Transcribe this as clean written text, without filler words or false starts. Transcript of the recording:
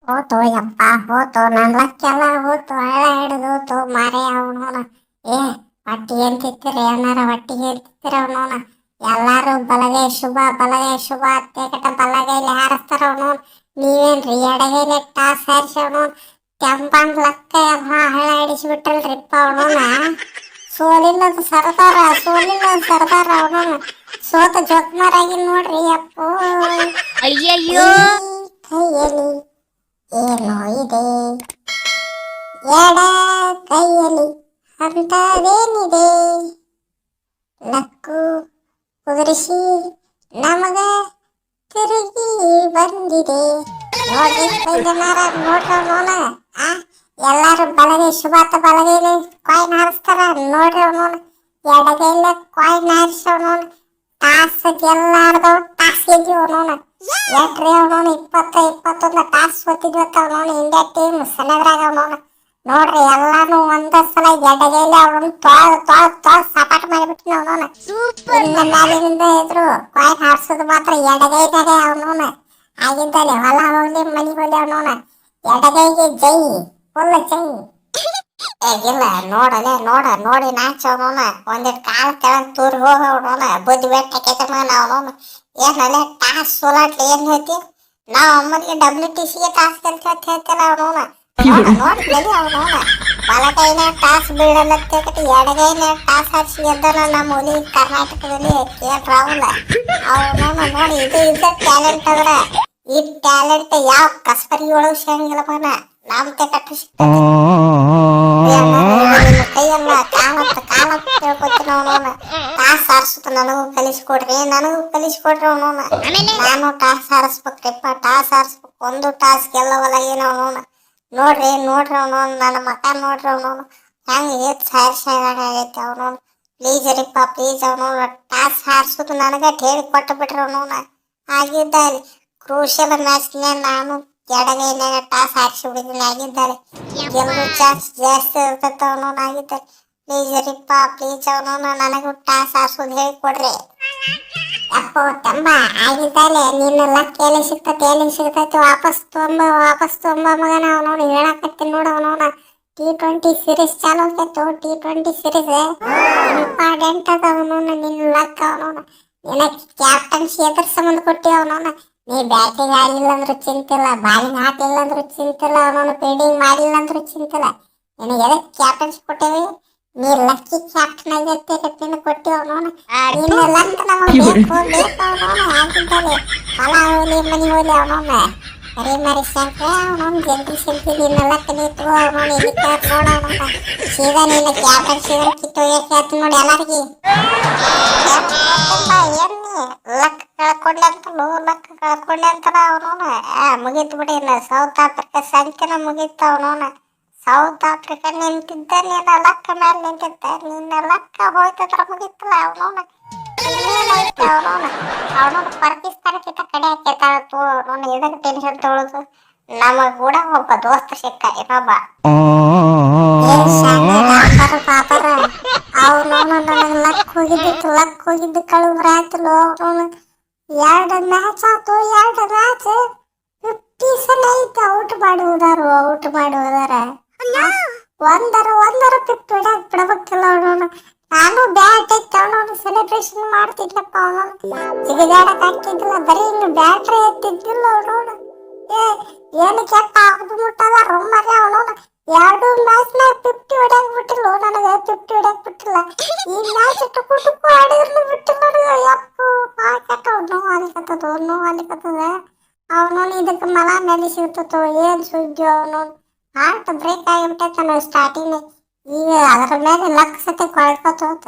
ಹೋತು ಯಪ್ಪ ಹೋತು ನನ್ನ ಲಕ್ಕೆಲ್ಲ ಹೋತು ಹಳ್ಳ ಹಿಡಿದು ಹೋತು ಮಾರೇ ಅವನೋನ. ಏ ಒಟ್ಟಿಗೆ ಅಂತಿರ್ತೀರಿ ಏನಾರ ಒಟ್ಟಿಗೆ ಅಂತಿರ್ತೀರ ಅವನೋನ. ಎಲ್ಲಾರು ಬಲಗೈ ಶುಭ ಅತ್ತೇಕಟ ಬಲಗೈಲಿ ಹಾರಿಸ್ತಾರ ಅವನೋನ್. ನೀವೇನ್ರಿ ಎಡಗೈಲಿ ಟಾಸ್ ಹಾರಿಸಿ ಅವನೋನ್ ಕೆಂಪಂಗ್ ಲಕ್ಕ ಎಲ್ಲ ಹಳ್ಳ ಹಿಡಿಸ್ಬಿಟ್ಟಲ್ರಿಪ್ಪ ಅವನೋನ. ಸೋಲಿಲ್ಲದ ಸರ್ದಾರ ಅವನೋನ. ಸೋತ ಜೋಕ್ಮಾರಾಗಿ ನೋಡ್ರಿ ಅಪ್ಪೋ. ಅಯ್ಯಯ್ಯೋ ಕೈಯಲ್ಲಿ ಏನೋ ಇದೆ, ಎಡ ಕೈಯಲ್ಲಿ ಅಂತದೇನಿದೆ, ನಕ್ಕು ಕುದುರಿಸಿ ನಮಗ ತಿರುಗಿ ಬಂದಿದೆ. ನೋಡ್ರಿ ಜನರ ನೋಡ್ರ ನೋನ. ಎಲ್ಲಾರು ಬಲಗೈಲಿ ಕಾಯಿನ್ ಹಾರಿಸ್ತಾರ ನೋಡ್ರಿ ಅವನೋನ. ಎಡಗೈಲ ಕಾಯಿನ್ ಹಾರಿಸೋನೋನ. ಟಾಸ್ ಗೆಲ್ಲಾರ್ದವ್ ಟಾಸ್ ಗೆದ್ದಿ ಅವನೋನ. ಎಟ್ರಿ ಅವನೋನ 21 ಟಾಸ್ ಸೋತಿದ್ವತ್ತ ಅವನೋನ. ಇಂಡಿಯಾ ಟೀಮ್ ಸೆನೆದ್ರಾಗ ಅವನೋನ. ನೋಡ್ರಿ ಎಲ್ಲಾನು ಒಂದ ಸಲ ಎಡಗೈಲಿ ಅವನು ತೊಳೆದು ಸಪಾಟ್ ಮಾಡಿಬಿಟ್ಟಿನ ಅವನೋನ. ಇನ್ನ ಮ್ಯಾಲಿನಿಂದ ಇದ್ರು ಕಾಯಿನ್ ಹಾರಿಸೋದು ಮಾತ್ರ ಎಡಗೈದಾಗೆ ಅವನೋನ. ಆಗಿದ್ದಲ್ಲಿ ಹೊಲ ಹೋಗ್ಲಿ ಮನಿ ಹೋಗ್ಲಿ ಅವನೋನ. ಎಡಗೈಗೆ ಜೈ ಫುಲ್ ಜೈ. ಇಲ್ಲ ನೋಡಿ ನಾಚ ಅವನೋನ. ಒಂದಿಟ್ಟು ಕಾಲ ಕೆಳಗ್ ತೂರಿ ಹೋಗ ಅವನೋನ. ಬುದ್ಧಿ ಬೆಟ್ಟ ಅವನೋನ. ಏನಲ್ಲೇ ಟಾಸ್ ಸೋಲಾಟ್ಲಿ ಏನ್ ಹೇಳ್ತಿ? ನಾವ್ ಅಮ್ಮನಿಗೆ WTCಗೆ ಟಾಸ್ ಗೆಲ್ತ ಅಂತ ಹೇಳ್ತಿಲ್ಲ ಅವನೋನ. ನೋಡಿ ಗೆಲ್ಲಿ ಅವನೋನ. ಬಲಗೈನ ಟಾಸ್ ಬೀಳಲತ್ತೇಕಟಿ ಎಡಗೈನ ಟಾಸ್ ಹಾರಿಸಿ ಗೆದ್ದನ ನಮ್ಮ ಹುಲಿ ಕರ್ನಾಟಕದಲ್ಲಿ KL ರಾಹುಲ್ ಅವನೋನ. ನೋಡಿ ಇದು ಟ್ಯಾಲೆಂಟ್ ಅದ್ರ. ಈ ಟ್ಯಾಲೆಂಟ್ ಯಾವ ಕಸ್ಬರಿ ಒಳಗೆ ಸಿಗಂಗಿಲ್ಲ ಮನ. ನಮ್ ಕಟ್ಟು ಸಿಗ್ತದೆ. ಕೈಯಲ್ಲ ಕಾಲತ್ತ ಹೇಳ್ಕೊತೀನಿ ಅವನೋನ. ಟಾಸ್ ಹಾರಿಸುತ್ತ ನನಗೂ ಕಲಿಸ್ಕೊಡ್ರಿ ಅವನೋನ. ನಾನು ಟಾಸ್ ಹಾರಿಸ್ಬೇಕ್ರಿಪ್ಪ, ಟಾಸ್ ಹಾರಿಸ್ಬೇಕು. ಒಂದು ಟಾಸ್ ಗೆಲ್ಲವಲ್ಲ ಏನು ಅವನೋನ. ನೋಡ್ರಿ ಅವನೋನ. ನನ್ನ ಮಕ ನೋಡ್ರಿ ಅವನೋನ. ಹೆಂಗ್ ಏತ್ ಸಾರಿಸಾಗೈತೆ ಅವನೋನ. ಪ್ಲೀಸ್ ರೀಪ್ಪ ಪ್ಲೀಸ್ ಅವನೋನ. ಟಾಸ್ ಹಾರಿಸೋದು ನನಗ ಹೇಳಿ ಕೊಟ್ಟು ಬಿಟ್ರಿ ಅವನೋನ. ಆಗಿದ್ದಾರೆ ಕ್ರೂಷಿಯಲ್ ಮ್ಯಾಚ್ನ್ಯಾಗ ನಾನು ಎಡಗೈನಾಗ ಟಾಸ್ ಹಾರಿಸಿ ಬಿಡಿದ್ದೀನಿ. ಆಗಿದ್ದಾರೆ ಗೆಲ್ಲೋ ಚಾನ್ಸ್ ಜಾಸ್ತಿ ಇರ್ತೈತೆ ಅವನೋನ. ಆಗಿದ್ದಾರೆ ಪ್ಲೀಸ್ ರೀಪ್ಪ ಪ್ಲೀಸ್ ಅವನೋನ. ನನಗೂ ಟಾಸ್ ಹಾರಿಸೋದು ಹೇಳಿ ಕೊಡ್ರಿ ಅಪ್ಪೋ ತಂಬ. ಆಗಿದ್ದಾಲೆ ನಿನ್ನ ಲಕ್ ಎಲ್ಲಿ ಸಿಗ್ತೈತಿ ವಾಪಸ್ ತೊಂಬ ಮಗನ ಅವನೋನು. ಹೇಳಕತ್ತೀನಿ ನೋಡು ಅವನೋನ. T20 ಸೀರೀಸ್ ಚಾಲು ಆಗ್ತೈತು. T20 ಸೀರೀಸ್ ಇಂಪಾರ್ಟೆಂಟ್ ಅದ ಅವನೋನ. ನಿನ್ನ ಲಕ್ ಅವನೋನ. ನಿನ್ನ ಕ್ಯಾಪ್ಟನ್ಸಿ ಎದ್ರ ಸಂಬಂಧ ಕೊಟ್ಟಿ ಅವನೋನ. ನೀ ಬ್ಯಾಟಿಂಗ್ ಆಡಲಿಲ್ಲ ಅಂದ್ರೂ ಚಿಂತಿಲ್ಲ, ಬಾಲಿಂಗ್ ಹಾಕಲಿಲ್ಲ ಅಂದ್ರೂ ಚಿಂತಿಲ್ಲ ಅವನೋನ, ಫೀಲ್ಡಿಂಗ್ ಮಾಡಿಲ್ಲ ಅಂದ್ರೂ ಚಿಂತಿಲ್ಲ. ನಿನಗೆ ಎದಕ್ಕೆ ಕ್ಯಾಪ್ಟನ್ಸಿ ಕೊಟ್ಟೇವಿ? ನೀ ಲಕ್ಕಿ ಕ್ಯಾಪ್ಟನ್ ಆಗತ್ತೆ ಕಟ್ಟಿನ ಕೊಟ್ಟಿ ಅವನೋನ. ನಿನ್ನ ಲಕ್ ನಮಗೆ ಬೇಕು ಅವನೋನ. ಆಗಿದ್ದಲ್ಲಿ ಹೊಲ ಹೋಗ್ಲಿ ಮನಿ ಹೋಗ್ಲಿ ಅವನೋನ. ಮರಿ ಶಂಕ್ರೆ ಅವನೋನ. ಜಲ್ದಿ ನಿನ್ನ ಲಕ್ ನೀತು ಅವನೋನ. ಇಲ್ಲಿ ಕೇಳ್ತ ನೋಡ ಅವನೋನ. ಸೀದಾ ನಿನ್ನ ಕ್ಯಾಪ್ಟನ್ಸಿ ಕಿತ್ತೋಗ್ಯಾಕ ನೋಡಿ ಎಲ್ಲರಿಗೆ. ಲಕ್ ಕಳ್ಕೊಂಡೆ ಅಂತಾರ ಅವನೋನ. ಮುಗೀತು ಬಿಡಿ. ಸೌತ್ ಆಫ್ರಿಕಾ ಸಂಖ್ಯೆನ ಮುಗೀತು ಅವನೋನ. ಸೌತ್ ಆಫ್ರಿಕಾ ನಿಂತಿದ್ದ ನಿನ್ನ ಲಕ್ಕ ಮೇಲೆ ನಿಂತಿದ್ದ. ನಿನ್ನ ಲಕ್ಕ ಹೋಯ್ತದ್ರ ಮುಗೀತಲ್ಲ ಅವನೋನ. ಅವನೋನ ಪಾಕಿಸ್ತಾನಕ್ಕಿಂತ ಕಡೆ ಹಾಕೈತಾಳತ್ತು ಅವನೋನ. ಇದಕ್ಕೆ ಟೆನ್ಷನ್ ತೊಗೊಳೋದು. ನಮಗ ಕೂಡ ಒಬ್ಬ ದೋಸ್ತ ಸಿಕ್ಕ ಇನ್ನೊಬ್ಬ ಪಾಪರ ಅವನೋನ. ನನಗೆ ಲಕ್ ಹೋಗಿದ್ದು ಕಳುವ್ರ ಆಯ್ತಲು ಅವನೋನ. 2 ಮ್ಯಾಚ್ ಆತು. 2 ಮ್ಯಾಚ್ 50 ಸಲ ಐತೆ ಔಟ್ ಮಾಡಿ ಹೋದಾರ. ಒಂದರ 50 ಹೊಡ್ಯಾಕ್ ಬಿಡಬೇಕಲ್ಲ ಅವನೋನ. ನಾನು ಬ್ಯಾಟ್ ಐತೆ ಅವನೋನ. ಸೆಲೆಬ್ರೇಷನ್ ಮಾಡ್ತಿದ್ಲಪ್ಪ ಅವನೋನ. ಜಿಗಿದಾಡಕ್ ಹಾಕಿದ್ದಿಲ್ಲ, ಬರೀ ಹಿಂಗ ಬ್ಯಾಟ್ರಿ ಎತ್ತಿದ್ದಿಲ್ಲ ಅವನೋನ. ಏನು ಕೆಟ್ಟ ಆಗದು ಮುಟ್ಟದ ರೊಮ್ಮರಿ ಅವನೋನ. 2 ಮ್ಯಾಚ್ನಾಗ 50 ಹೊಡ್ಯಾಕ್ ಬಿಟ್ಟಿಲ್ಲ ನನಗೆ. 50 ಹೊಡ್ಯಾಕ್ ಬಿಟ್ಟಿಲ್ಲ. ಈ ಮ್ಯಾಚ್ ಟುಕು ಆಡಿದ್ರು ಬಿಟ್ಟಿಲ್ಲ ನನಗೆ. ಯಪ್ಪು ಕೆಟ್ಟ ನೋವು ಅಲಿಕತ್ತದ ಅವನೋನ. ಇದಕ್ಕೆ ಮಲ ಮೇಲೆ ಸಿಗ್ತತೋ ಏನ್ ಸುದ್ದಿ ಅವನೋನ. ಹಾರ್ಟ್ ಬ್ರೇಕ್ ಆಗಿಬಿಟ್ಟೈತೆ ನನಗೆ ಸ್ಟಾರ್ಟಿಂಗ್. ಈಗ ಅದ್ರ ಮೇಲೆ ಲಕ್ ಸತಿ ಕೊಳ್ಕೊತ ಹೋತ.